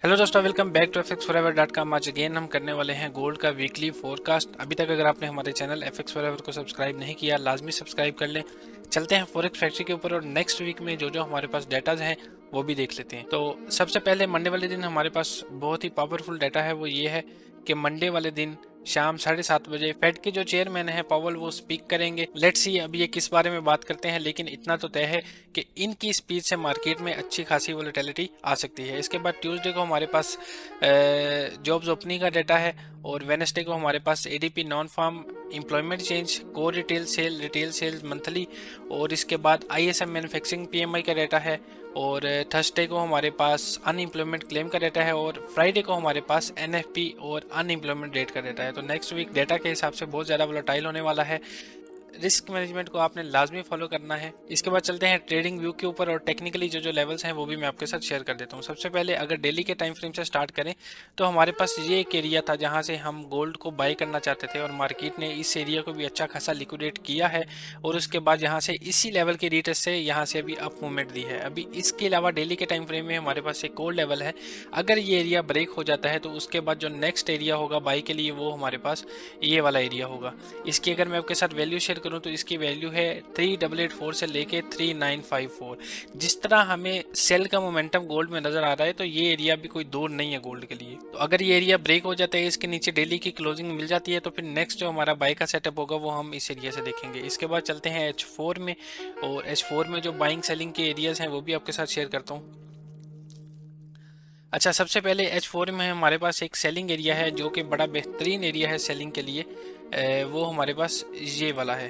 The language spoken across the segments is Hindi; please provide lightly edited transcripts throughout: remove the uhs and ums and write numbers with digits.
हेलो दोस्तों, वेलकम बैक टू fxforever.com। आज अगेन हम करने वाले हैं गोल्ड का वीकली फोरकास्ट। अभी तक अगर आपने हमारे चैनल FX Forever को सब्सक्राइब नहीं किया, लाजमी सब्सक्राइब कर लें। चलते हैं फॉरेक्स फैक्ट्री के ऊपर और नेक्स्ट वीक में जो जो हमारे पास डेटाज हैं वो भी देख लेते हैं। तो सबसे पहले मंडे वाले दिन हमारे पास बहुत ही पावरफुल डाटा है। वो ये है कि मंडे वाले दिन शाम 7:30 बजे फेड के जो चेयरमैन है पावल, वो स्पीक करेंगे। लेट्स सी अभी ये किस बारे में बात करते हैं, लेकिन इतना तो तय है कि इनकी स्पीच से मार्केट में अच्छी खासी वोलेटिलिटी आ सकती है। इसके बाद ट्यूसडे को हमारे पास जॉब्स ओपनिंग का डाटा है और वेडनेसडे को हमारे पास ADP non farm employment change, core retail sale monthly, और इसके बाद आईएसएम मैन्युफैक्चरिंग पीएमआई का डाटा है। और थर्सडे को हमारे पास अनएम्प्लॉयमेंट क्लेम का डाटा है और फ्राइडे को हमारे पास एनएफपी और अनएम्प्लॉयमेंट रेट का डाटा है। तो नेक्स्ट वीक डाटा के हिसाब से बहुत ज़्यादा वोलेटाइल होने वाला है। रिस्क मैनेजमेंट को आपने लाजमी फॉलो करना है। इसके बाद चलते हैं ट्रेडिंग व्यू के ऊपर और टेक्निकली जो जो लेवल्स हैं वो भी मैं आपके साथ शेयर कर देता हूँ। सबसे पहले अगर डेली के टाइम फ्रेम से स्टार्ट करें तो हमारे पास ये एक एरिया था जहां से हम गोल्ड को बाय करना चाहते थे और मार्केट ने इस एरिया को भी अच्छा खासा लिक्विडेट किया है और उसके बाद यहाँ से इसी लेवल के रीटेस्ट से यहाँ से अभी अप मूवमेंट दी है। अभी इसके अलावा डेली के टाइम फ्रेम में हमारे पास एक और लेवल है। अगर ये एरिया ब्रेक हो जाता है तो उसके बाद जो नेक्स्ट एरिया होगा बाई के लिए वो हमारे पास ये वाला एरिया होगा। इसकी अगर मैं आपके साथ वैल्यू शेयर करूं तो इसकी वैल्यू है 3884 से लेके 3954। जिस तरह हमें सेल का मोमेंटम गोल्ड में नजर आ रहा है तो ये एरिया भी कोई दूर नहीं है गोल्ड के लिए। तो अगर ये एरिया ब्रेक हो जाता है, इसके नीचे डेली की क्लोजिंग मिल जाती है, तो फिर नेक्स्ट जो हमारा बाय का सेटअप होगा वो हम इस एरिया से देखेंगे। इसके बाद चलते हैं H4 में और H4 में जो बाइंग सेलिंग के एरियाज हैं वो भी आपके साथ शेयर करता हूँ। अच्छा, सबसे पहले H4 में हमारे पास एक सेलिंग एरिया है जो कि बड़ा बेहतरीन एरिया है सेलिंग के लिए। वो हमारे पास ये वाला है।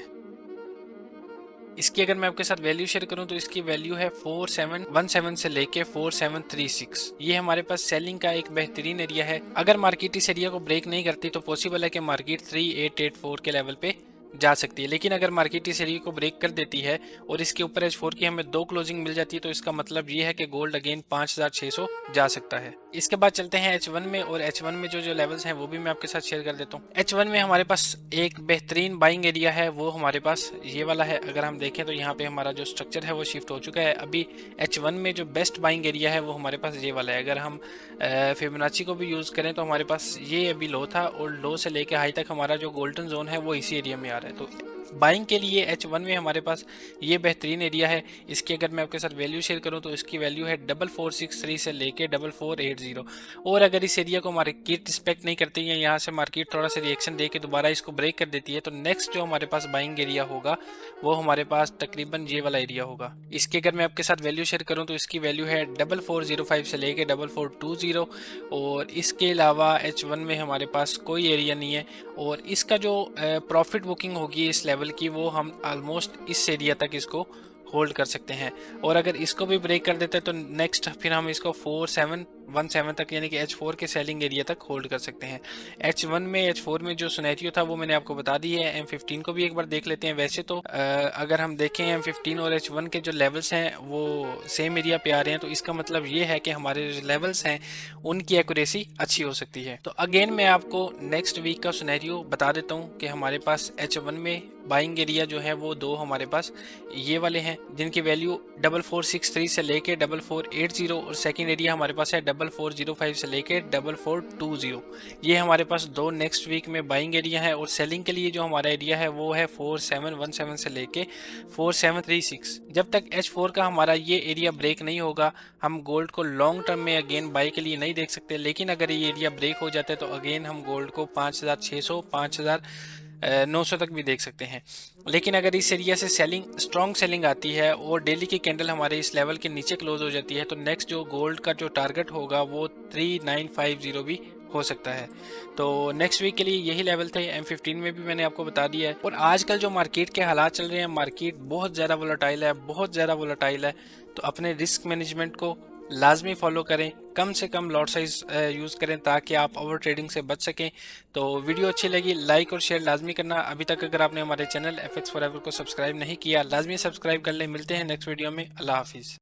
इसकी अगर मैं आपके साथ वैल्यू शेयर करूं तो इसकी वैल्यू है 4717 से लेके 4736। ये हमारे पास सेलिंग का एक बेहतरीन एरिया है। अगर मार्केट इस एरिया को ब्रेक नहीं करती तो पॉसिबल है कि मार्केट 3884 के लेवल पे जा सकती है। लेकिन अगर मार्केट इस एरिया को ब्रेक कर देती है और इसके ऊपर H4 की हमें दो क्लोजिंग मिल जाती है तो इसका मतलब ये है कि गोल्ड अगेन 5600 जा सकता है। इसके बाद चलते हैं H1 में और H1 में जो जो लेवल्स हैं वो भी मैं आपके साथ शेयर कर देता हूँ। H1 में हमारे पास एक बेहतरीन बाइंग एरिया है, वो हमारे पास ये वाला है। अगर हम देखें तो यहाँ पे हमारा जो स्ट्रक्चर है वो शिफ्ट हो चुका है। अभी H1 में जो बेस्ट बाइंग एरिया है वो हमारे पास ये वाला है। अगर हम फिबोनाची को भी यूज़ करें तो हमारे पास ये अभी लो था और लो से लेके हाई तक हमारा जो गोल्डन जोन है वो इसी एरिया में आ रहा है। तो बाइंग के लिए H1 में हमारे पास ये बेहतरीन एरिया है। इसकी अगर मैं आपके साथ वैल्यू शेयर करूं तो इसकी वैल्यू है 4463 से लेके 4480। और अगर इस एरिया को मार्केट रिस्पेक्ट नहीं करती है, यहाँ से मार्केट थोड़ा सा रिएक्शन दे के दोबारा इसको ब्रेक कर देती है, तो नेक्स्ट जो हमारे पास बाइंग एरिया होगा वो हमारे पास तकरीबन ये वाला एरिया होगा। इसकी अगर मैं आपके साथ वैल्यू शेयर करूँ तो इसकी वैल्यू है 4405 से लेके 4420। और इसके अलावा H1 में हमारे पास कोई एरिया नहीं है और इसका जो प्रॉफिट बुकिंग होगी इस लेवल की वो हम ऑलमोस्ट इस एरिया तक इसको होल्ड कर सकते हैं। और अगर इसको भी ब्रेक कर देते हैं तो नेक्स्ट फिर हम इसको 4717 तक यानी कि H4 के सेलिंग एरिया तक होल्ड कर सकते हैं। H1 में H4 में जो सिनेरियो था वो मैंने आपको बता दी है। M15 को भी एक बार देख लेते हैं। वैसे तो अगर हम देखें M15 और H1 के जो लेवल्स हैं वो सेम एरिया पे आ रहे हैं, तो इसका मतलब ये है कि हमारे जो लेवल्स हैं उनकी एक्यूरेसी अच्छी हो सकती है। तो अगेन मैं आपको नेक्स्ट वीक का सिनेरियो बता देता हूँ कि हमारे पास H1 में बाइंग एरिया जो है वो दो हमारे पास ये वाले हैं जिनकी वैल्यू 4463 से लेके 4480 और सेकंड एरिया हमारे पास है 4405 से लेके 4420। ये हमारे पास दो नेक्स्ट वीक में बाइंग एरिया है। और सेलिंग के लिए जो हमारा एरिया है वो है 4717 से लेके 4736। जब तक H4 का हमारा ये एरिया ब्रेक नहीं होगा हम गोल्ड को लॉन्ग टर्म में अगेन बाई के लिए नहीं देख सकते। लेकिन अगर ये एरिया ब्रेक हो जाता है तो अगेन हम गोल्ड को 5600 5900 तक भी देख सकते हैं। लेकिन अगर इस एरिया से सेलिंग स्ट्रॉन्ग सेलिंग आती है और डेली की कैंडल हमारे इस लेवल के नीचे क्लोज हो जाती है तो नेक्स्ट जो गोल्ड का जो टारगेट होगा वो 3950 भी हो सकता है। तो नेक्स्ट वीक के लिए यही लेवल थे। M15 में भी मैंने आपको बता दिया है। और आजकल जो मार्केट के हालात चल रहे हैं, मार्केट बहुत ज़्यादा वोलेटाइल है, बहुत ज़्यादा वोलेटाइल है। तो अपने रिस्क मैनेजमेंट को लाजमी फॉलो करें, कम से कम लॉट साइज यूज़ करें ताकि आप ओवर ट्रेडिंग से बच सकें। तो वीडियो अच्छी लगी लाइक और शेयर लाजमी करना। अभी तक अगर आपने हमारे चैनल FX Forever को सब्सक्राइब नहीं किया लाजमी सब्सक्राइब कर लें। मिलते हैं नेक्स्ट वीडियो में। अल्लाह हाफिज़।